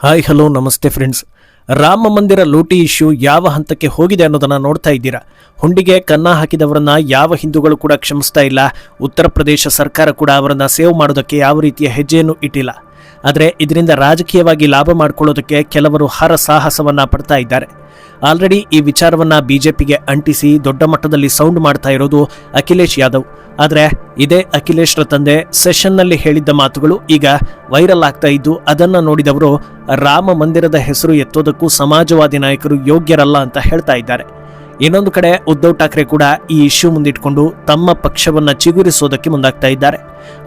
Hi hello ನಮಸ್ತೆ friends. Rama ಮಂದಿರ ಲೂಟಿ ಇಶ್ಯೂ ಯಾವ ಹಂತಕ್ಕೆ ಹೋಗಿದೆ ಅನ್ನೋದನ್ನ ನೋಡ್ತಾ ಇದ್ದೀರಾ. ಹುಂಡಿಗೆ ಕನ್ನ ಹಾಕಿದವರನ್ನ ಯಾವ ಹಿಂದೂಗಳು ಕೂಡ ಕ್ಷಮಿಸ್ತಾ ಇಲ್ಲ. ಉತ್ತರ ಪ್ರದೇಶ ಸರ್ಕಾರ ಕೂಡ ಅವರನ್ನ ಸೇವ್ ಮಾಡೋದಕ್ಕೆ ಯಾವ ರೀತಿಯ ಹೆಜ್ಜೆಯನ್ನು ಇಟ್ಟಿಲ್ಲ. ಆದರೆ ಇದರಿಂದ ರಾಜಕೀಯವಾಗಿ ಲಾಭ ಮಾಡಿಕೊಳ್ಳೋದಕ್ಕೆ ಕೆಲವರು ಹರಸಾಹಸವನ್ನ ಪಡ್ತಾ ಇದ್ದಾರೆ. ಆಲ್ರೆಡಿ ಈ ವಿಚಾರವನ್ನ ಬಿಜೆಪಿಗೆ ಅಂಟಿಸಿ ದೊಡ್ಡ ಮಟ್ಟದಲ್ಲಿ ಸೌಂಡ್ ಮಾಡ್ತಾ ಇರೋದು ಅಖಿಲೇಶ್ ಯಾದವ್. ಆದರೆ ಇದೇ ಅಖಿಲೇಶ್ರ ತಂದೆ ಸೆಷನ್ನಲ್ಲಿ ಹೇಳಿದ್ದ ಮಾತುಗಳು ಈಗ ವೈರಲ್ ಆಗ್ತಾ ಇದ್ದು, ಅದನ್ನ ನೋಡಿದವರು ರಾಮ ಮಂದಿರದ ಹೆಸರು ಎತ್ತೋದಕ್ಕೂ ಸಮಾಜವಾದಿ ನಾಯಕರು ಯೋಗ್ಯರಲ್ಲ ಅಂತ ಹೇಳ್ತಾ ಇದ್ದಾರೆ. ಇನ್ನೊಂದು ಕಡೆ ಉದ್ಧವ್ ಠಾಕ್ರೆ ಕೂಡ ಈ ಇಶ್ಯೂ ಮುಂದಿಟ್ಕೊಂಡು ತಮ್ಮ ಪಕ್ಷವನ್ನ ಚಿಗುರಿಸೋದಕ್ಕೆ ಮುಂದಾಗ್ತಾ ಇದ್ದಾರೆ.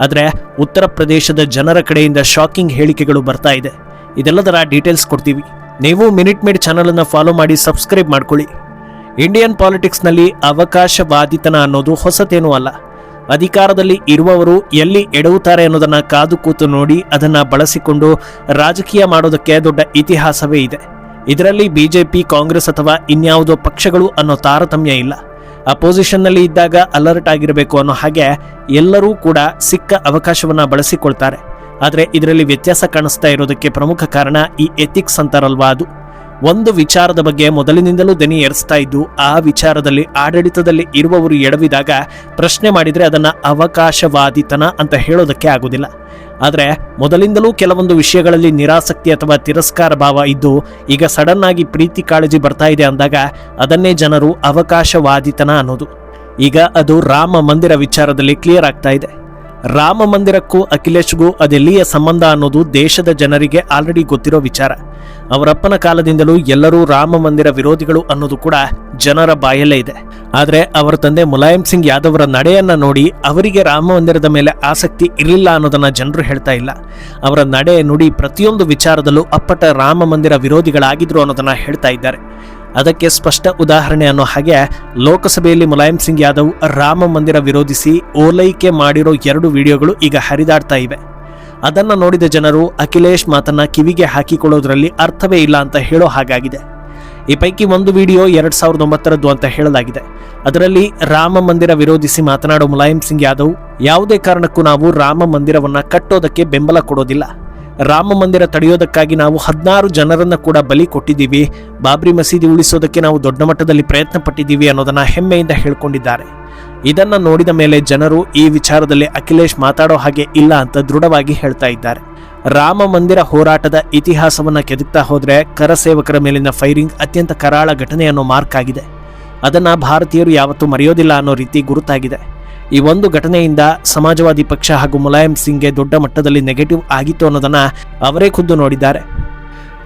ಆದರೆ ಉತ್ತರ ಪ್ರದೇಶದ ಜನರ ಕಡೆಯಿಂದ ಶಾಕಿಂಗ್ ಹೇಳಿಕೆಗಳು ಬರ್ತಾ ಇದೆ. ಇದೆಲ್ಲದರ ಡೀಟೇಲ್ಸ್ ಕೊಡ್ತೀವಿ. ನೀವು ಮಿನಿಟ್ ಮೇಡ್ ಚಾನಲ್ ಅನ್ನು ಫಾಲೋ ಮಾಡಿ ಸಬ್ಸ್ಕ್ರೈಬ್ ಮಾಡ್ಕೊಳ್ಳಿ. ಇಂಡಿಯನ್ ಪಾಲಿಟಿಕ್ಸ್ನಲ್ಲಿ ಅವಕಾಶವಾದಿತನ ಅನ್ನೋದು ಹೊಸತೇನೂ ಅಲ್ಲ. ಅಧಿಕಾರದಲ್ಲಿ ಇರುವವರು ಎಲ್ಲಿ ಎಡವುತ್ತಾರೆ ಅನ್ನೋದನ್ನ ಕಾದು ಕೂತು ನೋಡಿ ಅದನ್ನ ಬಳಸಿಕೊಂಡು ರಾಜಕೀಯ ಮಾಡೋದಕ್ಕೆ ದೊಡ್ಡ ಇತಿಹಾಸವೇ ಇದೆ. ಇದರಲ್ಲಿ ಬಿಜೆಪಿ, ಕಾಂಗ್ರೆಸ್ ಅಥವಾ ಇನ್ಯಾವುದೋ ಪಕ್ಷಗಳು ಅನ್ನೋ ತಾರತಮ್ಯ ಇಲ್ಲ. ಅಪೋಸಿಷನ್ನಲ್ಲಿ ಇದ್ದಾಗ ಅಲರ್ಟ್ ಆಗಿರಬೇಕು ಅನ್ನೋ ಹಾಗೆ ಎಲ್ಲರೂ ಕೂಡ ಸಿಕ್ಕ ಅವಕಾಶವನ್ನ ಬಳಸಿಕೊಳ್ತಾರೆ. ಆದರೆ ಇದರಲ್ಲಿ ವ್ಯತ್ಯಾಸ ಕಾಣಿಸ್ತಾ ಇರೋದಕ್ಕೆ ಪ್ರಮುಖ ಕಾರಣ ಈ ಎಥಿಕ್ಸ್ ಅಂತಾರಲ್ವಾ, ಅದು. ಒಂದು ವಿಚಾರದ ಬಗ್ಗೆ ಮೊದಲಿನಿಂದಲೂ ದನಿ ಏರಿಸ್ತಾ ಇದ್ದು ಆ ವಿಚಾರದಲ್ಲಿ ಆಡಳಿತದಲ್ಲಿ ಇರುವವರು ಎಡವಿದಾಗ ಪ್ರಶ್ನೆ ಮಾಡಿದರೆ ಅದನ್ನ ಅವಕಾಶವಾದಿತನ ಅಂತ ಹೇಳೋದಕ್ಕೆ ಆಗೋದಿಲ್ಲ. ಆದರೆ ಮೊದಲಿಂದಲೂ ಕೆಲವೊಂದು ವಿಷಯಗಳಲ್ಲಿ ನಿರಾಸಕ್ತಿ ಅಥವಾ ತಿರಸ್ಕಾರ ಭಾವ ಇದ್ದು ಈಗ ಸಡನ್ ಆಗಿ ಪ್ರೀತಿ ಕಾಳಜಿ ಬರ್ತಾ ಇದೆ ಅಂದಾಗ ಅದನ್ನೇ ಜನರು ಅವಕಾಶವಾದಿತನ ಅನ್ನೋದು. ಈಗ ಅದು ರಾಮ ಮಂದಿರ ವಿಚಾರದಲ್ಲಿ ಕ್ಲಿಯರ್ ಆಗ್ತಾ ಇದೆ. ರಾಮ ಮಂದಿರಕ್ಕೂ ಅಖಿಲೇಶ್ಗೂ ಅದೆಲ್ಲಿಯ ಸಂಬಂಧ ಅನ್ನೋದು ದೇಶದ ಜನರಿಗೆ ಆಲ್ರೆಡಿ ಗೊತ್ತಿರೋ ವಿಚಾರ. ಅವರಪ್ಪನ ಕಾಲದಿಂದಲೂ ಎಲ್ಲರೂ ರಾಮ ಮಂದಿರ ವಿರೋಧಿಗಳು ಅನ್ನೋದು ಕೂಡ ಜನರ ಬಾಯಲ್ಲೇ ಇದೆ. ಆದರೆ ಅವರ ತಂದೆ ಮುಲಾಯಂ ಸಿಂಗ್ ಯಾದವ್ರ ನಡೆಯನ್ನ ನೋಡಿ ಅವರಿಗೆ ರಾಮ ಮಂದಿರದ ಮೇಲೆ ಆಸಕ್ತಿ ಇರಲಿಲ್ಲ ಅನ್ನೋದನ್ನ ಜನರು ಹೇಳ್ತಾ ಇಲ್ಲ. ಅವರ ನಡೆ ನುಡಿ ಪ್ರತಿಯೊಂದು ವಿಚಾರದಲ್ಲೂ ಅಪ್ಪಟ ರಾಮ ಮಂದಿರ ವಿರೋಧಿಗಳಾಗಿದ್ರು ಅನ್ನೋದನ್ನ ಹೇಳ್ತಾ ಇದ್ದಾರೆ. ಅದಕ್ಕೆ ಸ್ಪಷ್ಟ ಉದಾಹರಣೆ ಅನ್ನೋ ಹಾಗೆ ಲೋಕಸಭೆಯಲ್ಲಿ ಮುಲಾಯಂ ಸಿಂಗ್ ಯಾದವ್ ರಾಮ ಮಂದಿರ ವಿರೋಧಿಸಿ ಓಲೈಕೆ ಮಾಡಿರೋ 2 ವಿಡಿಯೋಗಳು ಈಗ ಹರಿದಾಡ್ತಾ ಇವೆ. ಅದನ್ನ ನೋಡಿದ ಜನರು ಅಖಿಲೇಶ್ ಮಾತನ್ನ ಕಿವಿಗೆ ಹಾಕಿಕೊಳ್ಳೋದ್ರಲ್ಲಿ ಅರ್ಥವೇ ಇಲ್ಲ ಅಂತ ಹೇಳೋ ಹಾಗಾಗಿದೆ. ಈ ಪೈಕಿ ಒಂದು ವಿಡಿಯೋ 2009 ಅಂತ ಹೇಳಲಾಗಿದೆ. ಅದರಲ್ಲಿ ರಾಮ ಮಂದಿರ ವಿರೋಧಿಸಿ ಮಾತನಾಡೋ ಮುಲಾಯಂ ಸಿಂಗ್ ಯಾದವ್ ಯಾವುದೇ ಕಾರಣಕ್ಕೂ ನಾವು ರಾಮ ಮಂದಿರವನ್ನ ಕಟ್ಟೋದಕ್ಕೆ ಬೆಂಬಲ ಕೊಡೋದಿಲ್ಲ. ರಾಮ ಮಂದಿರ ತಡೆಯೋದಕ್ಕಾಗಿ ನಾವು 16 ಜನರನ್ನ ಕೂಡ ಬಲಿ ಕೊಟ್ಟಿದ್ದೀವಿ. ಬಾಬ್ರಿ ಮಸೀದಿ ಉಳಿಸೋದಕ್ಕೆ ನಾವು ದೊಡ್ಡ ಮಟ್ಟದಲ್ಲಿ ಪ್ರಯತ್ನ ಪಟ್ಟಿದ್ದೀವಿ ಅನ್ನೋದನ್ನ ಹೆಮ್ಮೆಯಿಂದ ಹೇಳ್ಕೊಂಡಿದ್ದಾರೆ. ಇದನ್ನ ನೋಡಿದ ಮೇಲೆ ಜನರು ಈ ವಿಚಾರದಲ್ಲಿ ಅಖಿಲೇಶ್ ಮಾತಾಡೋ ಹಾಗೆ ಇಲ್ಲ ಅಂತ ದೃಢವಾಗಿ ಹೇಳ್ತಾ ಇದ್ದಾರೆ. ರಾಮ ಮಂದಿರ ಹೋರಾಟದ ಇತಿಹಾಸವನ್ನ ಕೆದಕ್ತಾ ಹೋದ್ರೆ ಕರಸೇವಕರ ಮೇಲಿನ ಫೈರಿಂಗ್ ಅತ್ಯಂತ ಕರಾಳ ಘಟನೆ ಅನ್ನೋ ಮಾರ್ಕ್ ಆಗಿದೆ. ಅದನ್ನ ಭಾರತೀಯರು ಯಾವತ್ತೂ ಮರೆಯೋದಿಲ್ಲ ಅನ್ನೋ ರೀತಿ ಗುರುತಾಗಿದೆ. ಈ ಒಂದು ಘಟನೆಯಿಂದ ಸಮಾಜವಾದಿ ಪಕ್ಷ ಹಾಗೂ ಮುಲಾಯಂ ಸಿಂಗ್ಗೆ ದೊಡ್ಡ ಮಟ್ಟದಲ್ಲಿ ನೆಗೆಟಿವ್ ಆಗಿತ್ತು ಅನ್ನೋದನ್ನ ಅವರೇ ಖುದ್ದು ನೋಡಿದ್ದಾರೆ.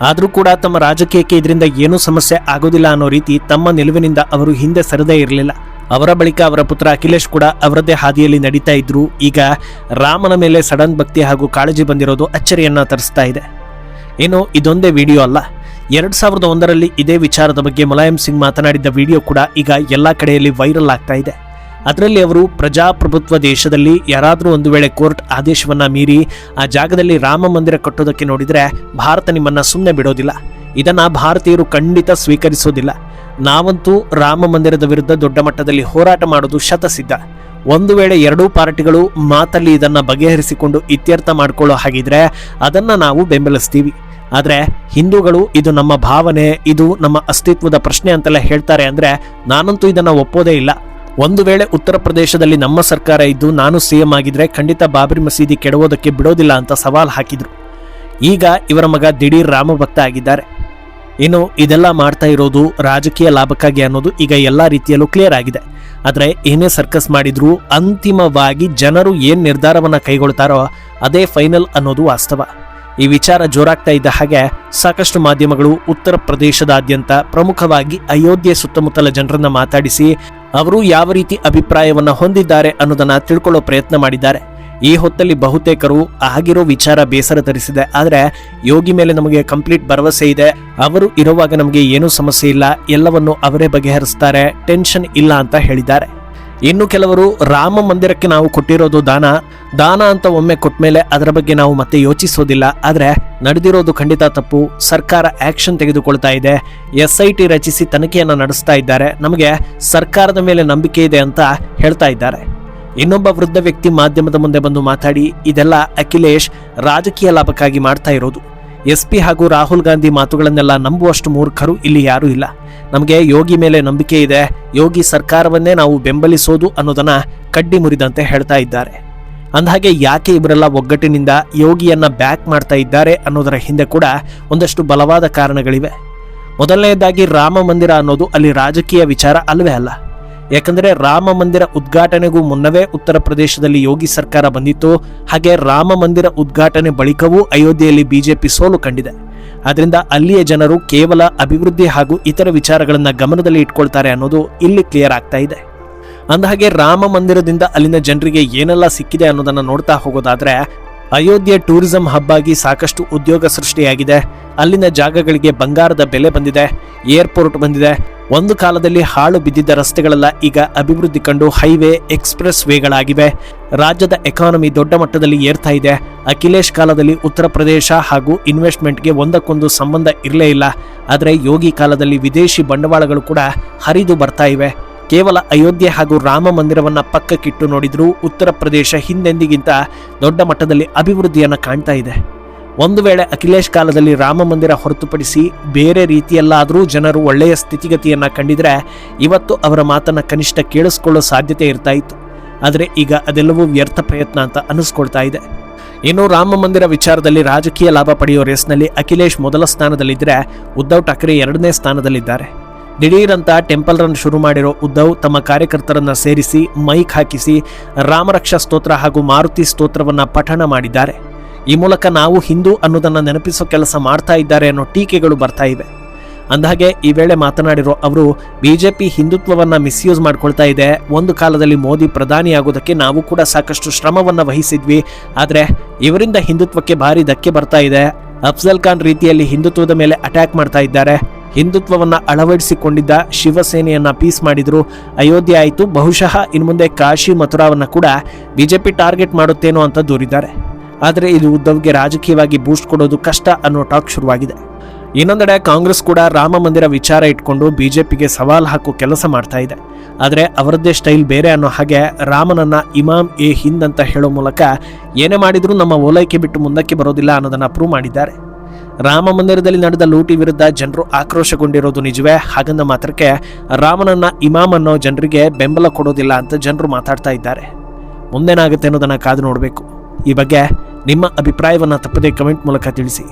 ಆದರೂ ಕೂಡ ತಮ್ಮ ರಾಜಕೀಯಕ್ಕೆ ಇದರಿಂದ ಏನೂ ಸಮಸ್ಯೆ ಆಗೋದಿಲ್ಲ ಅನ್ನೋ ರೀತಿ ತಮ್ಮ ನಿಲುವಿನಿಂದ ಅವರು ಹಿಂದೆ ಸರದೇ ಇರಲಿಲ್ಲ. ಅವರ ಬಳಿಕ ಅವರ ಪುತ್ರ ಅಖಿಲೇಶ್ ಕೂಡ ಅವರದ್ದೇ ಹಾದಿಯಲ್ಲಿ ನಡೀತಾ ಇದ್ರು. ಈಗ ರಾಮನ ಮೇಲೆ ಸಡನ್ ಭಕ್ತಿ ಹಾಗೂ ಕಾಳಜಿ ಬಂದಿರೋದು ಅಚ್ಚರಿಯನ್ನ ತರಿಸ್ತಾ ಇದೆ. ಇನ್ನು ಇದೊಂದೇ ವಿಡಿಯೋ ಅಲ್ಲ, 2001ರಲ್ಲಿ ಇದೇ ವಿಚಾರದ ಬಗ್ಗೆ ಮುಲಾಯಂ ಸಿಂಗ್ ಮಾತನಾಡಿದ್ದ ವಿಡಿಯೋ ಕೂಡ ಈಗ ಎಲ್ಲಾ ಕಡೆಯಲ್ಲಿ ವೈರಲ್ ಆಗ್ತಾ ಇದೆ. ಅದರಲ್ಲಿ ಅವರು ಪ್ರಜಾಪ್ರಭುತ್ವ ದೇಶದಲ್ಲಿ ಯಾರಾದರೂ ಒಂದು ವೇಳೆ ಕೋರ್ಟ್ ಆದೇಶವನ್ನ ಮೀರಿ ಆ ಜಾಗದಲ್ಲಿ ರಾಮ ಮಂದಿರ ಕಟ್ಟೋದಕ್ಕೆ ನೋಡಿದ್ರೆ ಭಾರತ ನಿಮ್ಮನ್ನ ಸುಮ್ಮನೆ ಬಿಡೋದಿಲ್ಲ. ಇದನ್ನ ಭಾರತೀಯರು ಖಂಡಿತ ಸ್ವೀಕರಿಸೋದಿಲ್ಲ. ನಾವಂತೂ ರಾಮ ಮಂದಿರದ ವಿರುದ್ಧ ದೊಡ್ಡ ಮಟ್ಟದಲ್ಲಿ ಹೋರಾಟ ಮಾಡೋದು ಶತಸಿದ್ಧ. ಒಂದು ವೇಳೆ 2 ಪಾರ್ಟಿಗಳು ಮಾತಲ್ಲಿ ಇದನ್ನ ಬಗೆಹರಿಸಿಕೊಂಡು ಇತ್ಯರ್ಥ ಮಾಡ್ಕೊಳ್ಳೋ ಹಾಗಿದ್ರೆ ಅದನ್ನ ನಾವು ಬೆಂಬಲಿಸ್ತೀವಿ. ಆದರೆ ಹಿಂದೂಗಳು ಇದು ನಮ್ಮ ಭಾವನೆ, ಇದು ನಮ್ಮ ಅಸ್ತಿತ್ವದ ಪ್ರಶ್ನೆ ಅಂತೆಲ್ಲ ಹೇಳ್ತಾರೆ ಅಂದ್ರೆ ನಾನಂತೂ ಇದನ್ನ ಒಪ್ಪೋದೇ ಇಲ್ಲ. ಒಂದು ವೇಳೆ ಉತ್ತರ ಪ್ರದೇಶದಲ್ಲಿ ನಮ್ಮ ಸರ್ಕಾರ ಇದ್ದು ನಾನು ಸಿಎಂ ಆಗಿದ್ರೆ ಖಂಡಿತ ಬಾಬ್ರಿ ಮಸೀದಿ ಕೆಡವೋದಕ್ಕೆ ಬಿಡೋದಿಲ್ಲ ಅಂತ ಸವಾಲ್ ಹಾಕಿದ್ರು. ಈಗ ಇವರ ಮಗ ದಿಢೀರ್ ರಾಮಭಕ್ತ ಆಗಿದ್ದಾರೆ. ಇನ್ನು ಇದೆಲ್ಲ ಮಾಡ್ತಾ ಇರೋದು ರಾಜಕೀಯ ಲಾಭಕ್ಕಾಗಿ ಅನ್ನೋದು ಈಗ ಎಲ್ಲಾ ರೀತಿಯಲ್ಲೂ ಕ್ಲಿಯರ್ ಆಗಿದೆ. ಆದರೆ ಏನೇ ಸರ್ಕಸ್ ಮಾಡಿದ್ರೂ ಅಂತಿಮವಾಗಿ ಜನರು ಏನ್ ನಿರ್ಧಾರವನ್ನ ಕೈಗೊಳ್ತಾರೋ ಅದೇ ಫೈನಲ್ ಅನ್ನೋದು ವಾಸ್ತವ. ಈ ವಿಚಾರ ಜೋರಾಗ್ತಾ ಇದ್ದ ಹಾಗೆ ಸಾಕಷ್ಟು ಮಾಧ್ಯಮಗಳು ಉತ್ತರ ಪ್ರದೇಶದಾದ್ಯಂತ ಪ್ರಮುಖವಾಗಿ ಅಯೋಧ್ಯೆ ಸುತ್ತಮುತ್ತಲ ಜನರನ್ನ ಮಾತಾಡಿಸಿ ಅವರು ಯಾವ ರೀತಿ ಅಭಿಪ್ರಾಯವನ್ನ ಹೊಂದಿದ್ದಾರೆ ಅನ್ನೋದನ್ನ ತಿಳ್ಕೊಳ್ಳೋ ಪ್ರಯತ್ನ ಮಾಡಿದ್ದಾರೆ. ಈ ಹೊತ್ತಲ್ಲಿ ಬಹುತೇಕರು ಆಗಿರೋ ವಿಚಾರ ಬೇಸರ ತರಿಸಿದೆ. ಆದರೆ ಯೋಗಿ ಮೇಲೆ ನಮಗೆ ಕಂಪ್ಲೀಟ್ ಭರವಸೆ ಇದೆ, ಅವರು ಇರುವಾಗ ನಮಗೆ ಏನೂ ಸಮಸ್ಯೆ ಇಲ್ಲ, ಎಲ್ಲವನ್ನು ಅವರೇ ಬಗೆಹರಿಸ್ತಾರೆ, ಟೆನ್ಷನ್ ಇಲ್ಲ ಅಂತ ಹೇಳಿದ್ದಾರೆ. ಇನ್ನು ಕೆಲವರು ರಾಮ ಮಂದಿರಕ್ಕೆ ನಾವು ಕೊಟ್ಟಿರೋದು ದಾನ ಅಂತ ಒಮ್ಮೆ ಕೊಟ್ಮೇಲೆ ಅದರ ಬಗ್ಗೆ ನಾವು ಮತ್ತೆ ಯೋಚಿಸೋದಿಲ್ಲ. ಆದರೆ ನಡೆದಿರೋದು ಖಂಡಿತ ತಪ್ಪು, ಸರ್ಕಾರ ಆಕ್ಷನ್ ತೆಗೆದುಕೊಳ್ತಾ ಇದೆ, SIT ರಚಿಸಿ ತನಿಖೆಯನ್ನು ನಡೆಸ್ತಾ ಇದ್ದಾರೆ, ನಮಗೆ ಸರ್ಕಾರದ ಮೇಲೆ ನಂಬಿಕೆ ಇದೆ ಅಂತ ಹೇಳ್ತಾ ಇದ್ದಾರೆ. ಇನ್ನೊಬ್ಬ ವೃದ್ಧ ವ್ಯಕ್ತಿ ಮಾಧ್ಯಮದ ಮುಂದೆ ಬಂದು ಮಾತಾಡಿ ಇದೆಲ್ಲ ಅಖಿಲೇಶ್ ರಾಜಕೀಯ ಲಾಭಕ್ಕಾಗಿ ಮಾಡ್ತಾ ಇರೋದು, SP ಹಾಗೂ ರಾಹುಲ್ ಗಾಂಧಿ ಮಾತುಗಳನ್ನೆಲ್ಲ ನಂಬುವಷ್ಟು ಮೂರ್ಖರು ಇಲ್ಲಿ ಯಾರೂ ಇಲ್ಲ. ನಮಗೆ ಯೋಗಿ ಮೇಲೆ ನಂಬಿಕೆ ಇದೆ, ಯೋಗಿ ಸರ್ಕಾರವನ್ನೇ ನಾವು ಬೆಂಬಲಿಸೋದು ಅನ್ನೋದನ್ನ ಕಡ್ಡಿ ಮುರಿದಂತೆ ಹೇಳ್ತಾ ಇದ್ದಾರೆ. ಅಂದಹಾಗೆ ಯಾಕೆ ಇವರೆಲ್ಲ ಒಗ್ಗಟ್ಟಿನಿಂದ ಯೋಗಿಯನ್ನ ಬ್ಯಾಕ್ ಮಾಡ್ತಾ ಇದ್ದಾರೆ ಅನ್ನೋದರ ಹಿಂದೆ ಕೂಡ ಒಂದಷ್ಟು ಬಲವಾದ ಕಾರಣಗಳಿವೆ. ಮೊದಲನೆಯದಾಗಿ ರಾಮ ಮಂದಿರ ಅನ್ನೋದು ಅಲ್ಲಿ ರಾಜಕೀಯ ವಿಚಾರ ಅಲ್ವೇ ಅಲ್ಲ. ಯಾಕಂದರೆ ರಾಮ ಮಂದಿರ ಉದ್ಘಾಟನೆಗೂ ಮುನ್ನವೇ ಉತ್ತರ ಪ್ರದೇಶದಲ್ಲಿ ಯೋಗಿ ಸರ್ಕಾರ ಬಂದಿತ್ತು. ಹಾಗೆ ರಾಮ ಮಂದಿರ ಉದ್ಘಾಟನೆ ಬಳಿಕವೂ ಅಯೋಧ್ಯೆಯಲ್ಲಿ ಬಿಜೆಪಿ ಸೋಲು ಕಂಡಿದೆ. ಆದ್ರಿಂದ ಅಲ್ಲಿಯ ಜನರು ಕೇವಲ ಅಭಿವೃದ್ಧಿ ಹಾಗೂ ಇತರ ವಿಚಾರಗಳನ್ನ ಗಮನದಲ್ಲಿ ಇಟ್ಕೊಳ್ತಾರೆ ಅನ್ನೋದು ಇಲ್ಲಿ ಕ್ಲಿಯರ್ ಆಗ್ತಾ ಇದೆ. ಅಂದಹಾಗೆ ರಾಮ ಮಂದಿರದಿಂದ ಅಲ್ಲಿನ ಜನರಿಗೆ ಏನೆಲ್ಲ ಸಿಕ್ಕಿದೆ ಅನ್ನೋದನ್ನ ನೋಡ್ತಾ ಹೋಗೋದಾದ್ರೆ, ಅಯೋಧ್ಯೆ ಟೂರಿಸಂ ಹಬ್ ಆಗಿ ಸಾಕಷ್ಟು ಉದ್ಯೋಗ ಸೃಷ್ಟಿಯಾಗಿದೆ. ಅಲ್ಲಿನ ಜಾಗಗಳಿಗೆ ಬಂಗಾರದ ಬೆಲೆ ಬಂದಿದೆ, ಏರ್ಪೋರ್ಟ್ ಬಂದಿದೆ. ಒಂದು ಕಾಲದಲ್ಲಿ ಹಾಳು ಬಿದ್ದಿದ್ದ ರಸ್ತೆಗಳೆಲ್ಲ ಈಗ ಅಭಿವೃದ್ಧಿ ಕಂಡು ಹೈವೇ, ಎಕ್ಸ್ಪ್ರೆಸ್ ವೇಗಳಾಗಿವೆ. ರಾಜ್ಯದ ಎಕಾನಮಿ ದೊಡ್ಡ ಮಟ್ಟದಲ್ಲಿ ಏರ್ತಾ ಇದೆ. ಅಖಿಲೇಶ್ ಕಾಲದಲ್ಲಿ ಉತ್ತರ ಪ್ರದೇಶ ಹಾಗೂ ಇನ್ವೆಸ್ಟ್ಮೆಂಟ್ಗೆ ಒಂದಕ್ಕೊಂದು ಸಂಬಂಧ ಇರಲೇ ಇಲ್ಲ. ಆದರೆ ಯೋಗಿ ಕಾಲದಲ್ಲಿ ವಿದೇಶಿ ಬಂಡವಾಳಗಳು ಕೂಡ ಹರಿದು ಬರ್ತಾ ಇವೆ. ಕೇವಲ ಅಯೋಧ್ಯೆ ಹಾಗೂ ರಾಮ ಮಂದಿರವನ್ನ ಪಕ್ಕಕ್ಕಿಟ್ಟು ನೋಡಿದ್ರೂ ಉತ್ತರ ಪ್ರದೇಶ ಹಿಂದೆಂದಿಗಿಂತ ದೊಡ್ಡ ಮಟ್ಟದಲ್ಲಿ ಅಭಿವೃದ್ಧಿಯನ್ನು ಕಾಣ್ತಾ ಇದೆ. ಒಂದು ವೇಳೆ ಅಖಿಲೇಶ್ ಕಾಲದಲ್ಲಿ ರಾಮ ಮಂದಿರ ಹೊರತುಪಡಿಸಿ ಬೇರೆ ರೀತಿಯಲ್ಲಾದರೂ ಜನರು ಒಳ್ಳೆಯ ಸ್ಥಿತಿಗತಿಯನ್ನ ಕಂಡಿದ್ರೆ ಇವತ್ತು ಅವರ ಮಾತನ್ನ ಕನಿಷ್ಠ ಕೇಳಿಸ್ಕೊಳ್ಳೋ ಸಾಧ್ಯತೆ ಇರ್ತಾ ಇತ್ತು. ಆದರೆ ಈಗ ಅದೆಲ್ಲವೂ ವ್ಯರ್ಥ ಪ್ರಯತ್ನ ಅಂತ ಅನಿಸ್ಕೊಳ್ತಾ ಇದೆ. ಇನ್ನು ರಾಮ ಮಂದಿರ ವಿಚಾರದಲ್ಲಿ ರಾಜಕೀಯ ಲಾಭ ಪಡೆಯೋ ರೇಸ್ನಲ್ಲಿ ಅಖಿಲೇಶ್ ಮೊದಲ ಸ್ಥಾನದಲ್ಲಿದ್ದರೆ ಉದ್ಧವ್ ಠಾಕ್ರೆ 2ನೇ ಸ್ಥಾನದಲ್ಲಿದ್ದಾರೆ. ದಿಢೀರಂತ ಟೆಂಪಲ್ ರನ್ ಶುರು ಮಾಡಿರೋ ಉದ್ಧವ್ ತಮ್ಮ ಕಾರ್ಯಕರ್ತರನ್ನ ಸೇರಿಸಿ ಮೈಕ್ ಹಾಕಿಸಿ ರಾಮರಕ್ಷಾ ಸ್ತೋತ್ರ ಹಾಗೂ ಮಾರುತಿ ಸ್ತೋತ್ರವನ್ನ ಪಠಣ ಮಾಡಿದ್ದಾರೆ. ಈ ಮೂಲಕ ನಾವು ಹಿಂದೂ ಅನ್ನೋದನ್ನ ನೆನಪಿಸೋ ಕೆಲಸ ಮಾಡ್ತಾ ಇದ್ದಾರೆ ಅನ್ನೋ ಟೀಕೆಗಳು ಬರ್ತಾ ಇವೆ. ಅಂದಹಾಗೆ ಈ ವೇಳೆ ಮಾತನಾಡಿರೋ ಅವರು, ಬಿಜೆಪಿ ಹಿಂದುತ್ವವನ್ನ ಮಿಸ್ಯೂಸ್ ಮಾಡ್ಕೊಳ್ತಾ ಇದೆ. ಒಂದು ಕಾಲದಲ್ಲಿ ಮೋದಿ ಪ್ರಧಾನಿಯಾಗೋದಕ್ಕೆ ನಾವು ಕೂಡ ಸಾಕಷ್ಟು ಶ್ರಮವನ್ನ ವಹಿಸಿದ್ವಿ. ಆದರೆ ಇವರಿಂದ ಹಿಂದುತ್ವಕ್ಕೆ ಭಾರಿ ಧಕ್ಕೆ ಬರ್ತಾ ಇದೆ. ಅಫ್ಜಲ್ ಖಾನ್ ರೀತಿಯಲ್ಲಿ ಹಿಂದುತ್ವದ ಮೇಲೆ ಅಟ್ಯಾಕ್ ಮಾಡ್ತಾ ಇದ್ದಾರೆ. ಹಿಂದುತ್ವವನ್ನ ಅಳವಡಿಸಿಕೊಂಡಿದ್ದ ಶಿವಸೇನೆಯನ್ನ ಪೀಸ್ ಮಾಡಿದ್ರು. ಅಯೋಧ್ಯೆ ಆಯಿತು, ಬಹುಶಃ ಇನ್ನು ಮುಂದೆ ಕಾಶಿ ಮಥುರಾವನ್ನ ಕೂಡ ಬಿಜೆಪಿ ಟಾರ್ಗೆಟ್ ಮಾಡುತ್ತೇನೋ ಅಂತ ದೂರಿದ್ದಾರೆ. ಆದರೆ ಇದು ಉದ್ಧವ್ಗೆ ರಾಜಕೀಯವಾಗಿ ಬೂಸ್ಟ್ ಕೊಡೋದು ಕಷ್ಟ ಅನ್ನೋ ಟಾಕ್ ಶುರುವಾಗಿದೆ. ಇನ್ನೊಂದೆಡೆ ಕಾಂಗ್ರೆಸ್ ಕೂಡ ರಾಮ ಮಂದಿರ ವಿಚಾರ ಇಟ್ಕೊಂಡು ಬಿಜೆಪಿಗೆ ಸವಾಲ್ ಹಾಕೋ ಕೆಲಸ ಮಾಡ್ತಾ ಇದೆ. ಆದರೆ ಅವರದ್ದೇ ಸ್ಟೈಲ್ ಬೇರೆ ಅನ್ನೋ ಹಾಗೆ ರಾಮನನ್ನ ಇಮಾಮ್ ಎ ಹಿಂದ್ ಅಂತ ಹೇಳೋ ಮೂಲಕ ಏನೇ ಮಾಡಿದ್ರೂ ನಮ್ಮ ಓಲೈಕೆ ಬಿಟ್ಟು ಮುಂದಕ್ಕೆ ಬರೋದಿಲ್ಲ ಅನ್ನೋದನ್ನ ಪ್ರೂವ್ ಮಾಡಿದ್ದಾರೆ. ರಾಮ ಮಂದಿರದಲ್ಲಿ ನಡೆದ ಲೂಟಿ ವಿರುದ್ಧ ಜನರು ಆಕ್ರೋಶಗೊಂಡಿರೋದು ನಿಜವೇ. ಹಾಗಂದ ಮಾತ್ರಕ್ಕೆ ರಾಮನನ್ನ ಇಮಾಮ್ ಅನ್ನೋ ಜನರಿಗೆ ಬೆಂಬಲ ಕೊಡೋದಿಲ್ಲ ಅಂತ ಜನರು ಮಾತಾಡ್ತಾ ಇದ್ದಾರೆ. ಮುಂದೇನಾಗುತ್ತೆ ಅನ್ನೋದನ್ನ ಕಾದು ನೋಡಬೇಕು. ಈ ಬಗ್ಗೆ ನಿಮ್ಮ ಅಭಿಪ್ರಾಯವನ್ನ ತಪ್ಪದೇ ಕಮೆಂಟ್ ಮೂಲಕ ತಿಳಿಸಿ.